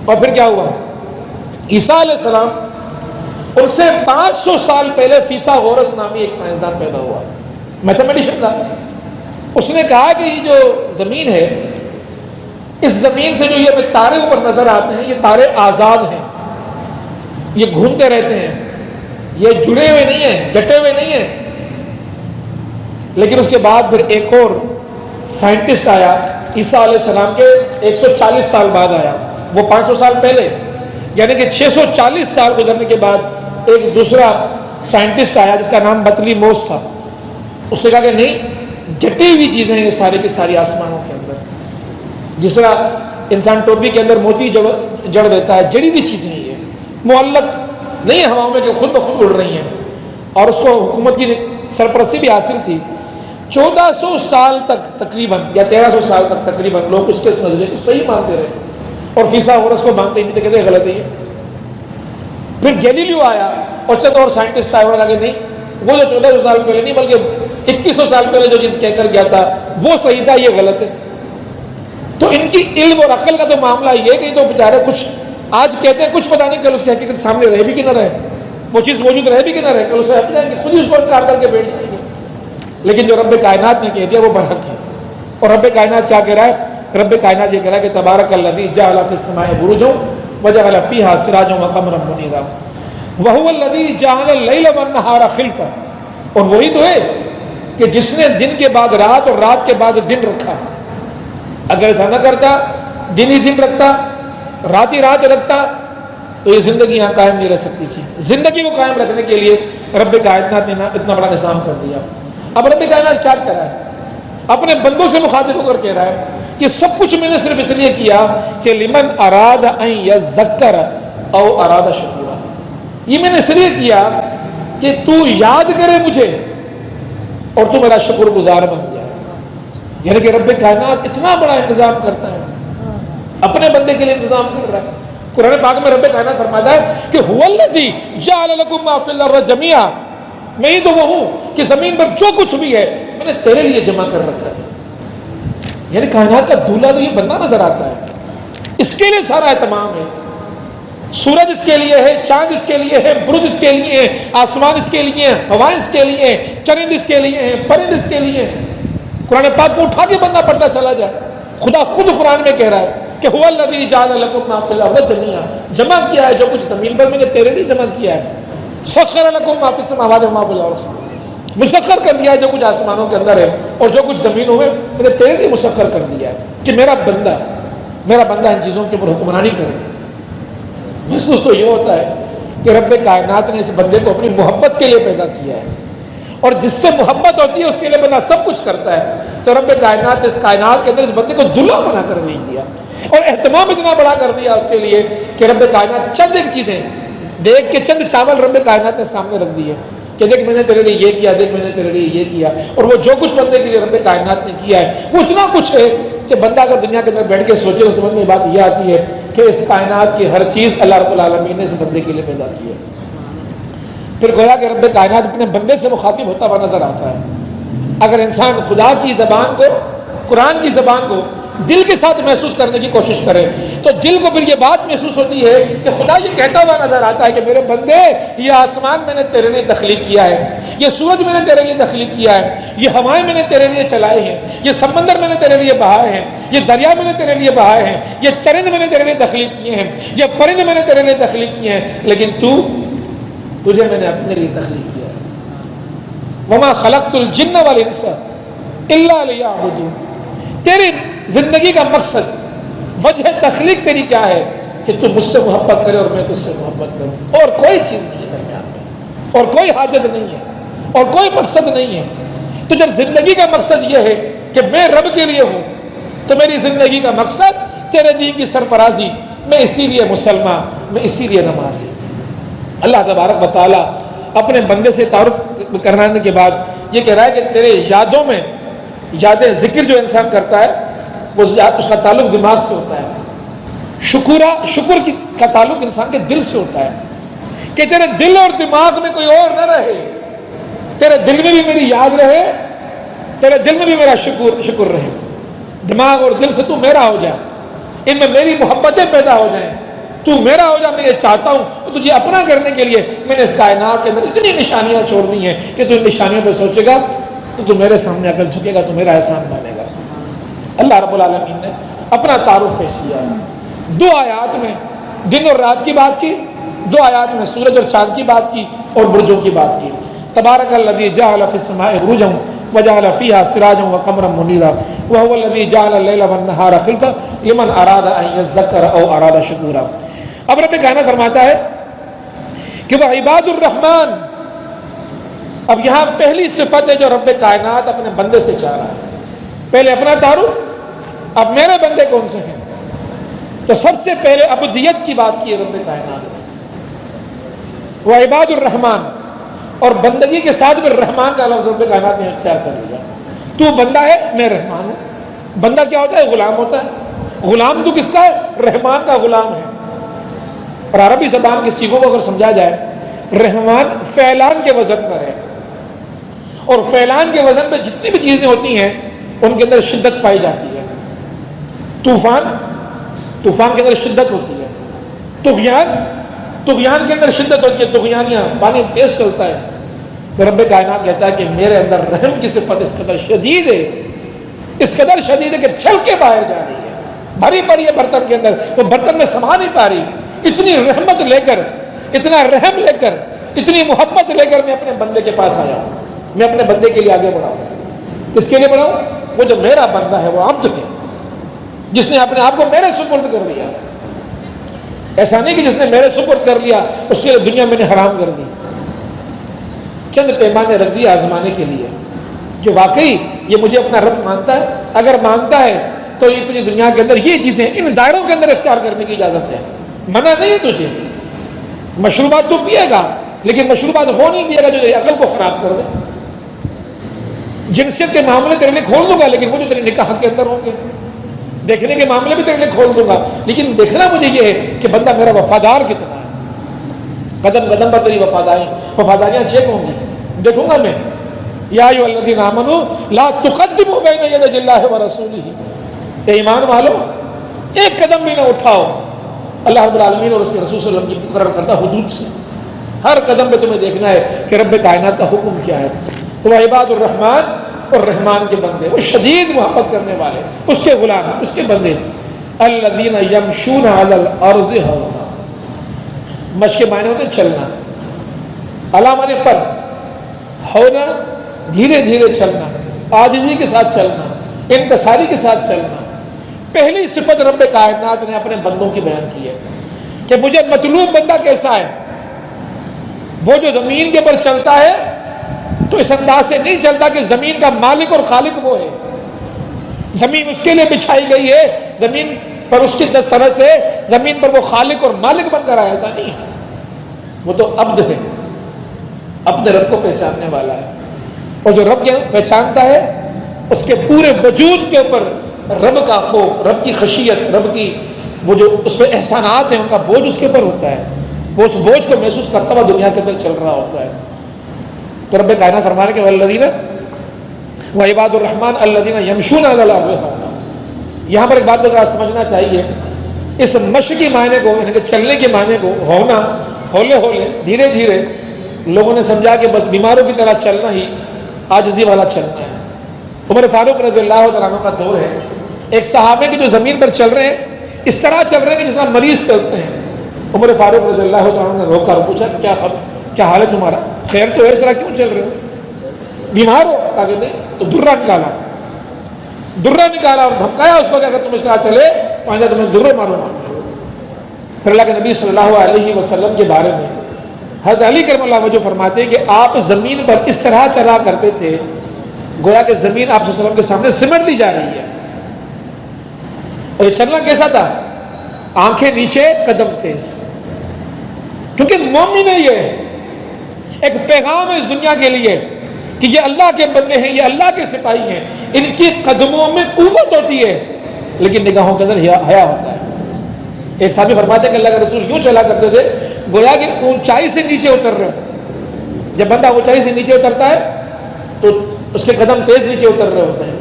اور پھر کیا ہوا؟ عیسیٰ علیہ السلام، ان سے 500 سال پہلے فیثاغورس نامی ایک سائنسدان پیدا ہوا، میتھمیٹیشین تھا. اس نے کہا کہ یہ جو زمین ہے، اس زمین سے جو یہ تارے اوپر نظر آتے ہیں، یہ تارے آزاد ہیں، یہ گھومتے رہتے ہیں، یہ جڑے ہوئے نہیں ہیں، جٹے ہوئے نہیں ہیں. لیکن اس کے بعد پھر ایک اور سائنٹسٹ آیا، عیسیٰ علیہ السلام کے 140 سال بعد آیا. وہ 500 سال پہلے، یعنی کہ 640 سال گزرنے کے بعد ایک دوسرا سائنٹسٹ آیا جس کا نام بطلی موس تھا. اس نے کہا کہ نہیں، جٹی ہوئی چیزیں یہ سارے کی ساری آسمانوں کے اندر، جس طرح انسان ٹوپی کے اندر موتی جڑ دیتا ہے، جڑی ہوئی چیزیں یہ معلق نہیں ہے ہواؤں میں کہ خود بخود اڑ رہی ہیں. اور اس کو حکومت کی سرپرستی بھی حاصل تھی. 1400 سال تک تقریباً یا 1300 سال تک تقریباً لوگ اس کے نظریے کو صحیح مانتے رہے اور فیثاغورس کو مانتے ہی نہیں تھے، کہتے غلط ہے یہ. پھر گیلیلیو آیا اور چند اور سائنٹسٹ آئے، انہوں نے کہا کہ نہیں، وہ جو 1400 سال پہلے نہیں بلکہ 2100 سال پہلے جو چیز کہہ کر گیا تھا وہ صحیح تھا، یہ غلط ہے. تو ان کی علم اور عقل کا تو معاملہ یہ کہ تو بیچارے کچھ آج کہتے ہیں کچھ پتہ نہیں، کل اس کی حقیقت سامنے رہے بھی کہ نہ رہے، وہ چیز موجود رہے بھی کہ نہ رہے، کل اسے ہٹ جائیں گے، خود ہی اس کو انکار کر کے بیٹھ جائیں گے. لیکن جو رب کائنات نے کہہ دیا وہ برحق ہے. اور رب کائنات کیا کہہ رہا ہے؟ رب کائنات یہ کہہ رہا ہے کہ تبارک الذی جعل فی السماء بروجا وجعل فیہا سراجا وقمرا منیرا وہو الذی جعل اللیل والنہار خلفا. اور وہی تو ہے کہ جس نے دن کے بعد رات اور رات کے بعد دن رکھا. اگر ایسا نہ کرتا، دن ہی دن رکھتا، رات ہی رات رکھتا، تو یہ زندگی یہاں قائم نہیں رہ سکتی تھی. زندگی کو قائم رکھنے کے لیے رب کائنات نے اتنا بڑا نظام کر دیا. اب رب کائنات کیا کر رہا ہے؟ اپنے بندوں سے مخاطب ہو کر کہہ رہا ہے یہ سب کچھ میں نے صرف اس لیے کیا کہ لمن اراد ان یذکر او اراد شکورا. یہ میں نے اس لیے کیا کہ تو یاد کرے مجھے اور تو میرا شکر گزار بن جائے. یعنی کہ رب کائنات اتنا بڑا انتظام کرتا ہے، اپنے بندے کے لیے انتظام کر رہا ہے. قرآن پاک میں رب کائنات فرماتا ہے کہ هو الذی جعل لکم ما فی الارض جميعا، میں ہی تو وہ ہوں کہ زمین پر جو کچھ بھی ہے میں نے تیرے لیے جمع کر رکھا ہے. یعنی کائنات کا دولہا تو یہ بندہ نظر آتا ہے، اس کے لیے سارا اہتمام ہے. سورج اس کے لیے ہے، چاند اس کے لیے ہے، برج اس کے لیے ہے، آسمان اس کے لیے ہے، ہوائیں اس کے لیے ہیں، چرند اس کے لیے ہیں، پرند اس کے لیے ہیں. قرآن پاک کو اٹھا کے بندہ پڑھتا چلا جائے. خدا خود قرآن میں کہہ رہا ہے کہ هو الذی جعل لکم ما فی الارض جميعا، جمع کیا ہے جو کچھ زمین پر میں نے تیرے لیے جمع کیا ہے. سخر لکم ما فی السماوات وما فی الارض، مسخر کر دیا ہے جو کچھ آسمانوں کے اندر ہے اور جو کچھ زمینوں میں میں نے تیرے لیے مسخر کر دیا ہے کہ میرا بندہ ان چیزوں کے اوپر حکمرانی کرے. محسوس تو یہ ہوتا ہے کہ رب کائنات نے اس بندے کو اپنی محبت کے لیے پیدا کیا ہے، اور جس سے محبت ہوتی ہے اس کے لیے بندہ سب کچھ کرتا ہے. تو رب کائنات نے اس کائنات کے اندر اس بندے کو دلہا بنا کر نہیں دیا اور اہتمام اتنا بڑا کر دیا اس کے لیے کہ رب کائنات چند ایک چیزیں دیکھ کے، چند چاول رب کائنات نے سامنے رکھ دیے کہ دیکھ میں نے تیرے لیے یہ کیا، دیکھ میں نے تیرے لیے یہ کیا. اور وہ جو کچھ بندے کے لیے رب کائنات نے کیا ہے وہ اتنا کچھ ہے کہ بندہ اگر دنیا کے اندر بیٹھ کے سوچے تو سمجھ میں بات یہ آتی ہے کہ اس کائنات کی ہر چیز اللہ رب العالمین نے اس بندے کے لیے پیدا کی ہے. پھر گویا کہ رب کائنات اپنے بندے سے مخاطب ہوتا ہوا نظر آتا ہے. اگر انسان خدا کی زبان کو، قرآن کی زبان کو دل کے ساتھ محسوس کرنے کی کوشش کرے تو دل کو پھر یہ بات محسوس ہوتی ہے کہ خدا یہ کہتا ہوا نظر آتا ہے کہ میرے بندے، یہ آسمان میں نے تیرے لیے تخلیق کیا ہے، یہ سورج میں نے تیرے لیے تخلیق کیا ہے، یہ ہوائیں میں نے تیرے لیے چلائے ہیں، یہ سمندر میں نے تیرے لیے بہائے ہیں، یہ دریا میں نے تیرے لیے بہائے ہیں، یہ چرند میں نے تیرے لیے تخلیق کیے ہیں، یہ پرند میں نے تیرے لیے تخلیق کیے ہیں، لیکن تجھے میں نے اپنے لیے تخلیق کیا ہے. وما خلقت الجن والانس الا لیعبدون. تیری زندگی کا مقصد، وجہ تخلیق تیری کیا ہے کہ تو مجھ سے محبت کرے اور میں تجھ سے محبت کروں، اور کوئی چیز نہیں ہے درمیان میں، اور کوئی حاجت نہیں ہے، اور کوئی مقصد نہیں ہے۔ تو جب زندگی کا مقصد یہ ہے کہ میں رب کے لیے ہوں، تو میری زندگی کا مقصد تیرے دین کی سرفرازی، میں اسی لیے مسلمان، میں اسی لیے نمازی۔ اللہ تبارک و تعالیٰ اپنے بندے سے تعارف کرانے کے بعد یہ کہہ رہا ہے کہ تیرے یادوں میں، یاد ذکر جو انسان کرتا ہے وہ اس کا تعلق دماغ سے ہوتا ہے، شکر کا تعلق انسان کے دل سے ہوتا ہے، کہ تیرے دل اور دماغ میں کوئی اور نہ رہے، تیرے دل میں بھی میری یاد رہے، تیرے دل میں بھی میرا شکر رہے، دماغ اور دل سے تو میرا ہو جائے، ان میں میری محبتیں پیدا ہو جائیں، تو میرا ہو جا، میں یہ چاہتا ہوں تو تجھے اپنا کرنے کے لیے میں نے اس کائنات کے اندر اتنی نشانیاں چھوڑنی ہیں کہ تو ان نشانیوں پہ سوچے گا تو میرے سامنے اگر جھکے گا تو میرا احسان مانے گا۔ اللہ رب العالمین نے اپنا تعارف پیش کیا ہے 2 آیات میں، دن اور رات کی بات کی، 2 آیات میں سورج اور چاند کی بات کی اور برجوں کی بات کی۔ تبارک الذی جعل فی السماء بروجا وجعل فیہا سراجا وقمرا منیرا وهو الذی جعل اللیل والنہار خلفا لمن اراد ان یذکر او اراد شکورا۔ اب رب کائنات فرماتا ہے کہ وہ عباد الرحمن، اب یہاں پہلی صفت ہے جو رب کائنات اپنے بندے سے چاہ رہا ہے، پہلے اپنا تعارف، اب میرے بندے کون سے ہیں، تو سب سے پہلے عبودیت کی بات کی ہے رب کائنات نے، وہ عباد الرحمن، اور بندگی کے ساتھ بھی رحمان کا لفظ رب کائنات نے اختیار کر لیا۔ تو بندہ ہے، میں رحمان ہوں۔ بندہ کیا ہوتا ہے؟ غلام ہوتا ہے۔ غلام تو کس کا ہے؟ رحمان کا غلام ہے۔ اور عربی زبان کے صیغوں کو اگر سمجھا جائے، رحمان فعلان کے وزن پر ہے، اور فعلان کے وزن پہ جتنی بھی چیزیں ہوتی ہیں ان کے اندر شدت پائی جاتی ہے۔ طوفان کے اندر شدت ہوتی ہے، طغیان کے اندر شدت ہوتی ہے، طغیانیاں، پانی تیز چلتا ہے۔ تو رب کائنات کہتا ہے کہ میرے اندر رحم کی صفت اس قدر شدید ہے، اس قدر شدید ہے کہ چھل کے باہر جا رہی ہے، بھری پڑی ہے برتن کے اندر، وہ برتن میں سما نہیں پا رہی۔ اتنی رحمت لے کر، اتنا رحم لے کر، اتنی محبت لے کر میں اپنے بندے کے پاس آیا ہوں، میں اپنے بندے کے لیے آگے بڑھاؤں۔ کس کے لیے بڑھاؤں؟ وہ جو میرا بندہ ہے، وہ عبد ہے، جس نے اپنے آپ کو میرے سپرد کر لیا۔ ایسا نہیں کہ جس نے میرے سپرد کر لیا اس کے لیے دنیا میں نے حرام کر دی، چند پیمانے رکھ دیے آزمانے کے لیے، جو واقعی یہ مجھے اپنا رب مانتا ہے، اگر مانتا ہے تو یہ تجھے دنیا کے اندر یہ چیزیں ان دائروں کے اندر اختیار کرنے کی اجازت ہے، منع نہیں ہے تجھے۔ مشروبات تو پیے گا، لیکن مشروبات وہ نہیں پیے گا جو عقل کو خراب کر دے۔ جنسیت کے معاملے تیرے لیے کھول دوں گا، لیکن وہ جو تیرے نکاح کے اندر ہوں گے، دیکھنے کے معاملے بھی تیرے لیے کھول دوں گا، لیکن دیکھنا مجھے یہ ہے کہ بندہ میرا وفادار کتنا ہے۔ قدم قدم پر تیری وفاداریاں چیک ہوں گی، دیکھوں گا میں۔ یا ایھا الذین آمنوا لا تقدموا بین یدی اللہ ورسولہ، اے ایمان والو ایک قدم بھی نہ اٹھاؤ اللہ رب العالمین اور اس کے رسول صلی اللہ علیہ وسلم کی مقرر کردہ حدود سے۔ ہر قدم پہ تمہیں دیکھنا ہے کہ رب کائنات کا حکم کیا ہے۔ تو وہ عباد الرحمان، اور رحمان کے بندے، وہ شدید محبت کرنے والے، اس کے غلام، اس کے بندے۔ الذین یمشون علی الارض ہونا، مشق کے معنی ہوتے چلنا، علی معنی پر، ہونا دھیرے دھیرے چلنا، عاجزی کے ساتھ چلنا، انکساری کے ساتھ چلنا۔ پہلی صفت رب کائنات نے اپنے بندوں کی بیان کی ہے کہ مجھے مطلوب بندہ کیسا ہے، وہ جو زمین کے اوپر چلتا ہے تو اس انداز سے نہیں چلتا کہ زمین کا مالک اور خالق وہ ہے، زمین اس کے لیے بچھائی گئی ہے، زمین پر اس کی دسترس ہے، زمین پر وہ خالق اور مالک بن کر آیا، ایسا نہیں ہے۔ وہ تو عبد ہے، عبد رب کو پہچاننے والا ہے، اور جو رب پہچانتا ہے اس کے پورے وجود کے اوپر رب کا خوف، رب کی خشیت، رب کی وہ جو اس پہ احسانات ہیں ان کا بوجھ اس کے اوپر ہوتا ہے، وہ اس بوجھ کو محسوس کرتا ہوا دنیا کے اندر چل رہا ہوتا ہے۔ تو رب کائنات فرمانے کے والذین وعباد الرحمن الذین یمشون علی الارض ہونا، یہاں پر ایک بات کو ذرا سمجھنا چاہیے، اس مشی کے معنی کو، یعنی کہ چلنے کے معنی کو، ہونا، ہولے ہولے، دھیرے دھیرے، لوگوں نے سمجھا کہ بس بیماروں کی طرح چلنا ہی عاجزی والا چلنا ہے۔ عمر فاروق رضی اللہ تعالیٰ عنہ کا دور ہے، ایک صحابے کی جو زمین پر چل رہے ہیں اس طرح چل رہے ہیں کہ جس طرح مریض چلتے ہیں۔ عمر فاروق رضی اللہ تعالیٰ عنہ نے روکا اور پوچھا کیا حال ہے تمہارا، خیر تو ہے، اس طرح کیوں چل رہے ہو، بیمار ہو؟ کہا کہ نہیں، تو درہ نکالا اور دھمکایا اس کو کہ اگر تم اس طرح چلے تو آئندہ تمہیں درہ ماروں گا۔ پھر اللہ کے نبی صلی اللہ علیہ وسلم کے بارے میں حضرت علی کرم اللہ وجہ فرماتے ہیں کہ آپ زمین پر اس طرح چلا کرتے تھے گویا کہ زمین آپ صلی اللہ علیہ وسلم کے سامنے سمٹ دی جا رہی ہے. اور یہ چلنا کیسا تھا؟ آنکھیں نیچے قدم تیز. کیونکہ مومن ہے، یہ ایک پیغام ہے اس دنیا کے لیے کہ یہ اللہ کے بندے ہیں، یہ اللہ کے سپاہی ہیں. ان کی قدموں میں قوت ہوتی ہے لیکن نگاہوں کے اندر حیا ہوتا ہے. ایک صحابی فرماتے ہیں کہ اللہ کے رسول یوں چلا کرتے تھے گویا کہ اونچائی سے نیچے اتر رہے ہو. جب بندہ اونچائی سے نیچے اترتا ہے تو اس کے قدم تیز نیچے اتر رہے ہوتے ہیں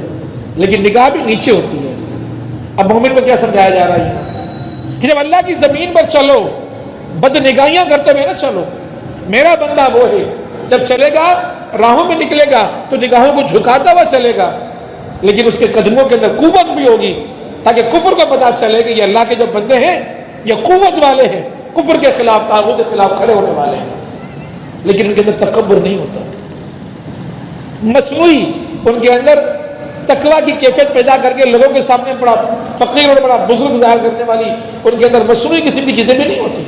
لیکن نگاہ بھی نیچے ہوتی ہے. اب مومن کو کیا سمجھایا جا رہا ہے کہ جب اللہ کی زمین پر چلو بد نگاہیاں کرتے ہوئے نہ چلو. میرا بندہ وہ ہے جب چلے گا راہوں میں نکلے گا تو نگاہوں کو جھکاتا ہوا چلے گا لیکن اس کے قدموں کے اندر قوت بھی ہوگی تاکہ کفر کو پتا چلے کہ یہ اللہ کے جو بندے ہیں یہ قوت والے ہیں، کفر کے خلاف طاغوت کے خلاف کھڑے ہونے والے ہیں. لیکن ان کے اندر تکبر نہیں ہوتا. مصنوعی ان کے اندر تقویٰ کی کیفیت پیدا کر کے لوگوں کے سامنے بڑا فقیر اور بڑا بزرگ ظاہر کرنے والی ان کے اندر مصنوعی قسم کی چیزیں بھی نہیں ہوتی.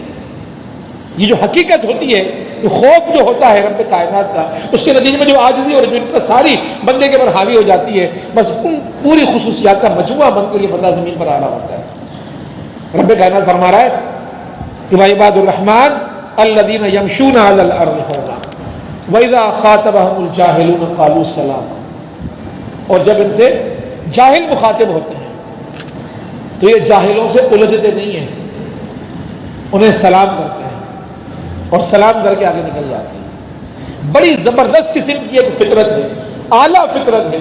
یہ جو حقیقت ہوتی ہے، خوف جو ہوتا ہے رب کائنات کا، اس کے نتیجے میں جو عاجزی اور ذلت ساری بندے کے اوپر حاوی ہو جاتی ہے، بس ان پوری خصوصیات کا مجموعہ بن کر یہ بندہ زمین پر آ رہا ہوتا ہے. رب کائنات فرما رہا ہے کہ وعباد الرحمن الذین یمشون علی الارض ہونا وَإِذَا خَاطَبَهُمُ الْجَاهِلُونَ قَالُوا سَلَامًا. اور جب ان سے جاہل مخاطب ہوتے ہیں تو یہ جاہلوں سے الجھتے نہیں ہیں، انہیں سلام کرتے ہیں اور سلام کر کے آگے نکل جاتے ہیں. بڑی زبردست قسم کی ایک فطرت ہے، اعلیٰ فطرت ہے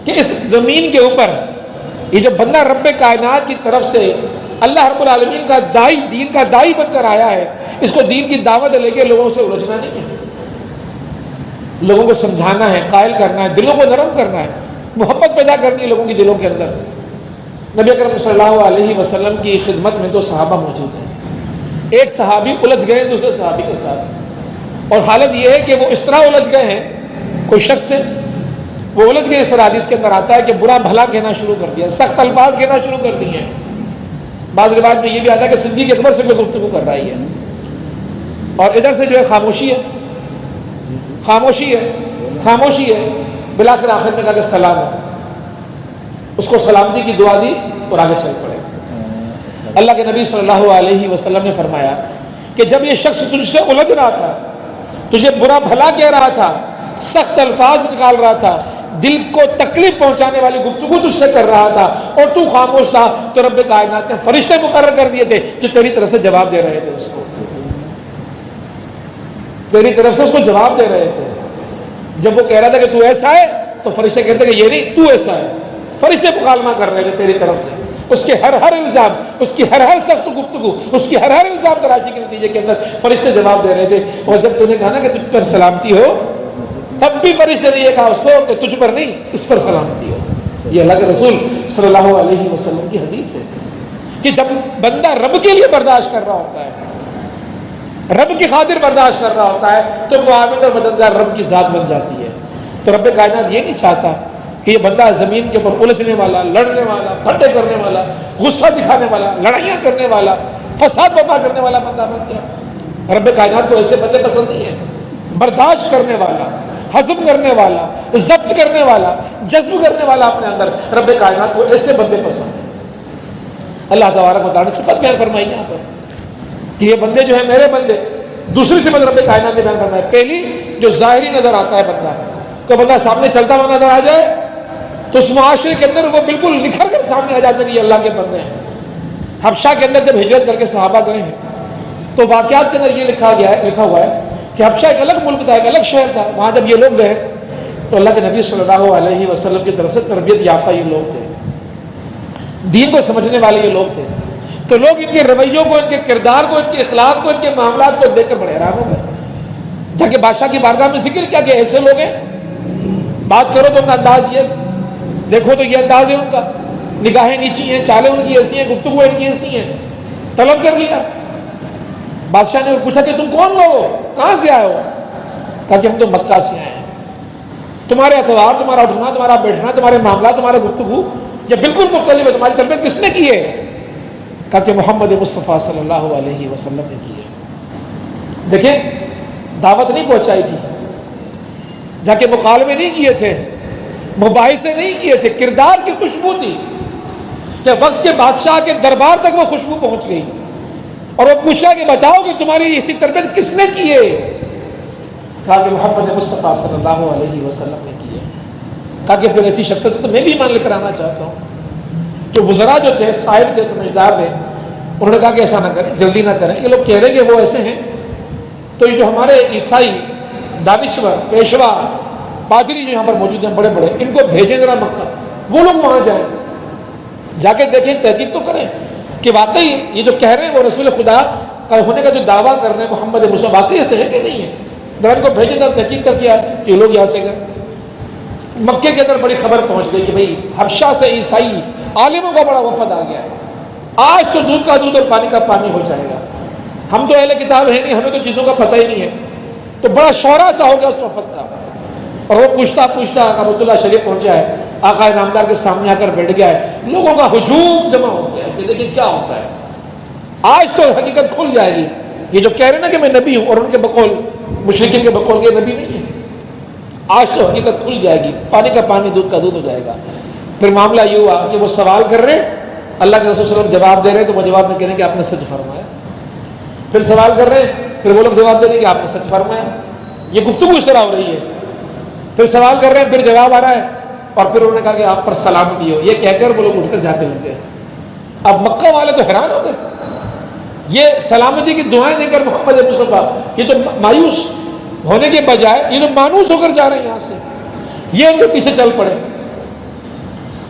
کہ اس زمین کے اوپر یہ جو بندہ رب کائنات کی طرف سے اللہ رب العالمین کا دائی، دین کا دائی بن کر آیا ہے، اس کو دین کی دعوت لے کے لوگوں سے الجھنا نہیں ہے، لوگوں کو سمجھانا ہے، قائل کرنا ہے، دلوں کو نرم کرنا ہے، محبت پیدا کرنی ہے لوگوں کی دلوں کے اندر. نبی اکرم صلی اللہ علیہ وسلم کی خدمت میں دو صحابہ موجود ہیں. ایک صحابی الجھ گئے دوسرے صحابی کے ساتھ، اور حالت یہ ہے کہ وہ اس طرح الجھ گئے ہیں، کوئی شخص ہے وہ الجھ گئے. اس طرح حدیث کے اندر آتا ہے کہ برا بھلا کہنا شروع کر دیا، سخت الفاظ کہنا شروع کر دیے ہیں. بعض روایت میں یہ بھی آتا ہے کہ صدیق اکبر سے کوئی گفتگو کر رہی ہے اور ادھر سے جو ہے خاموشی ہے، خاموشی ہے، خاموشی ہے. بلا کر آخر میں کہا کہ سلام ہے، اس کو سلامتی کی دعا دی اور آگے چل پڑے. اللہ کے نبی صلی اللہ علیہ وسلم نے فرمایا کہ جب یہ شخص تجھ سے الجھ رہا تھا، تجھے برا بھلا کہہ رہا تھا، سخت الفاظ نکال رہا تھا، دل کو تکلیف پہنچانے والی گفتگو تجھ سے کر رہا تھا اور تو خاموش تھا، تو رب کائنات نے فرشتے مقرر کر دیے تھے جو تیری طرف سے جواب دے رہے تھے، اس کو تیری طرف سے اس کو جواب دے رہے تھے. جب وہ کہہ رہا تھا کہ تو ایسا ہے تو فرشتے کہتے کہ یہ نہیں، تو ایسا ہے. فرشتے مکالمہ کر رہے تھے تیری طرف سے، اس کے ہر الزام، اس کی ہر سخت گفتگو، اس کی ہر الزام تراشی کے نتیجے کے اندر فرشتے جواب دے رہے تھے. اور جب تو نے کہا نا کہ تجھ پر سلامتی ہو، تب بھی فرشتے نے یہ کہا اس کو کہ تجھ پر نہیں، اس پر سلامتی ہو. یہ اللہ کے رسول صلی اللہ علیہ وسلم کی حدیث ہے کہ جب بندہ رب کے لیے برداشت کر رہا ہوتا ہے، رب کی خاطر برداشت کر رہا ہوتا ہے، تو معاون اور مددگار رب کی ذات بن جاتی ہے. تو رب کائنات یہ نہیں چاہتا کہ یہ بندہ زمین کے اوپر الجھنے والا، لڑنے والا، پھٹے کرنے والا، غصہ دکھانے والا، لڑائیاں کرنے والا، فساد برپا کرنے والا بندہ بن گیا. رب کائنات کو ایسے بندے پسند نہیں ہیں. برداشت کرنے والا، ہضم کرنے والا، ضبط کرنے والا، جذب کرنے والا اپنے اندر، رب کائنات کو ایسے بندے پسند ہیں. اللہ تبارک و تعالیٰ نے صفت بیان فرمائی یہاں پر کہ یہ بندے جو ہیں میرے بندے. دوسری صفت رب کائنات نے بیان فرمائی. پہلی جو ظاہری نظر آتا ہے بندہ، کوئی بندہ سامنے چلتا ہوا نظر آ جائے تو اس معاشرے کے اندر وہ بالکل نکھر کر سامنے آ جاتے ہیں کہ یہ اللہ کے بندے ہیں. حبشہ کے اندر جب ہجرت کر کے صحابہ گئے ہیں تو واقعات کے اندر یہ لکھا ہوا ہے کہ حبشہ ایک الگ ملک تھا، ایک الگ شہر تھا. وہاں جب یہ لوگ گئے تو اللہ کے نبی صلی اللہ علیہ وسلم کی طرف سے تربیت یافتہ یہ لوگ تھے، دین کو سمجھنے والے یہ لوگ تھے. تو لوگ ان کے رویوں کو، ان کے کردار کو، ان کے اخلاق کو، ان کے معاملات کو دیکھ کر بڑے حیران ہو گئے. جا کے بادشاہ کی بارگاہ میں ذکر کیا کہ ایسے لوگ ہیں، بات کرو تو ان کا انداز یہ، دیکھو تو یہ انداز ہے ان کا، نگاہیں نیچی ہیں، چالیں ان کی ایسی ہیں، گفتگو ان کی ایسی ہیں. طلب کر لیا. بادشاہ نے پوچھا کہ تم کون لوگ ہو، کہاں سے آئے ہو؟ کہا کہ ہم تو مکہ سے آئے ہیں. تمہارے اعتبار، تمہارا اٹھنا، تمہارا بیٹھنا، تمہارے معاملات، تمہارے گفتگو یہ بالکل مختلف ہے. تمہاری تربیت کس نے کی ہے؟ کہا کہ محمد مصطفیٰ صلی اللہ علیہ وسلم نے کی ہے. دیکھیں دعوت نہیں پہنچائی تھی، جا کے مکالمے نہیں کیے تھے، مباحثے نہیں کیے تھے، کردار کی خوشبو تھی کہ وقت کے بادشاہ کے دربار تک وہ خوشبو پہنچ گئی اور وہ پوچھا کہ بتاؤ کہ تمہاری اسی تربیت کس نے کی ہے؟ کہا کہ محمد مصطفیٰ صلی اللہ علیہ وسلم نے کی ہے. کہا کہ پھر ایسی شخصیت تو میں بھی ایمان لے کر آنا چاہتا ہوں. جو وزراء جو تھے، صاحب تھے، سمجھدار تھے، انہوں نے کہا کہ ایسا نہ کریں، جلدی نہ کریں، یہ لوگ کہہ رہے کہ وہ ایسے ہیں، تو یہ جو ہمارے عیسائی دانشور پیشوا پادری جو یہاں پر موجود ہیں بڑے بڑے، ان کو بھیجیں ذرا مکہ، وہ لوگ وہاں جائیں، جا کے دیکھیں، تحقیق تو کریں کہ واقعی یہ جو کہہ رہے ہیں وہ رسول خدا کا ہونے کا جو دعویٰ کر رہے ہیں محمد مصطفیٰ واقعی ایسے ہے کہ نہیں ہے. ذرا ان کو بھیجیں ذرا تحقیق کر کے آج یہ لوگ یہاں سے گئے. مکے کے اندر بڑی خبر پہنچ گئی کہ بھئی حبشہ سے عیسائی عالموں کا بڑا وفد آ گیا ہے، آج تو دودھ کا دودھ اور پانی کا پانی ہو جائے گا. ہم تو اہل کتاب ہیں نہیں، ہمیں تو چیزوں کا پتہ ہی نہیں ہے. تو بڑا شورا سا ہو گیا اس وفد کا، اور وہ پوچھتا کعبۃ اللہ شریف پہنچا ہے، آقا نامدار کے سامنے آ کر بیٹھ گیا ہے. لوگوں کا ہجوم جمع ہو گیا کہ دیکھیں کیا ہوتا ہے. آج تو حقیقت کھل جائے گی. یہ جو کہہ رہے نا کہ میں نبی ہوں، اور ان کے بقول مشرکین کے بقول کے نبی نہیں ہے، آج تو حقیقت کھل جائے گی. پانی کا پانی دودھ کا دودھ ہو جائے گا. پھر معاملہ یہ ہوا کہ وہ سوال کر رہے، اللہ کے رسول صلی اللہ علیہ وسلم جواب دے رہے، تو وہ جواب میں کہہ رہے ہیں کہ آپ نے سچ فرمایا. پھر سوال کر رہے، پھر وہ لوگ جواب دے رہے کہ آپ نے سچ فرمایا. یہ گفتگو اس طرح ہو رہی ہے. پھر سوال کر رہے ہیں، پھر جواب آ رہا ہے، اور پھر انہوں نے کہا کہ آپ پر سلامتی ہو. یہ کہہ کر وہ لوگ اٹھ کر جاتے لگ گئے. اب مکہ والے تو حیران ہو گئے، یہ سلامتی کی دعائیں دے کر محمد مصطفیٰ یہ تو مایوس ہونے کے بجائے یہ تو مانوس ہو کر جا رہے ہیں یہاں سے. یہ ان کے پیچھے چل پڑے،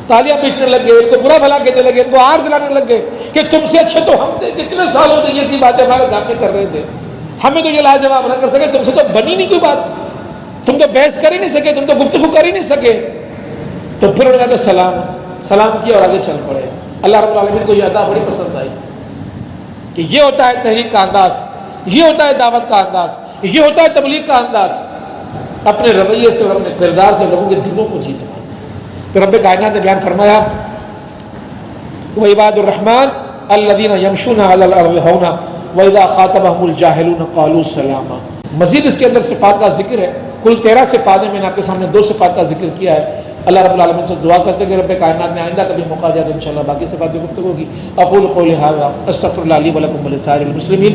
تالیاں پیٹنے لگ گئے، ان کو برا بھلا کہنے لگے، ان کو آر دلانے لگ گئے کہ تم سے اچھے تو ہم تھے، کتنے سالوں سے یہ سی باتیں ہمارے سامنے کر رہے تھے، ہمیں تو یہ لاجواب نہ کر سکے، تم سے تو بنی نہیں کوئی بات، تم تو بحث کر ہی نہیں سکے، تم تو گفتگو کر ہی نہیں سکے. تو پھر انہوں نے سلام کیا اور آگے چل پڑے. اللہ رب العالمین کو یہ ادا بڑی پسند آئی کہ یہ ہوتا ہے تحریک کا انداز، یہ ہوتا ہے دعوت کا انداز، یہ ہوتا ہے تبلیغ کا انداز. اپنے رویے سے اور اپنے کردار سے لوگوں کے دلوں کو جیتنا. تو رب کائنات نے بیان فرمایا وعباد الرحمن الذین یمشون علی الارض ہونا واذا خاطبهم الجاہلون قالوا سلاما. مزید اس کے اندر صفات کا ذکر ہے. کل 13 صفات ہیں، میں نے آپ کے سامنے 2 صفات کا ذکر کیا ہے. اللہ رب العالمین سے دعا کرتے ہیں کہ رب کائنات نے آئندہ کبھی موقع دیا تو انشاءاللہ باقی صفات کی گفتگو ہوگی. اقول قولی ھذا استغفر اللہ لی ولکم ولسائر المسلمین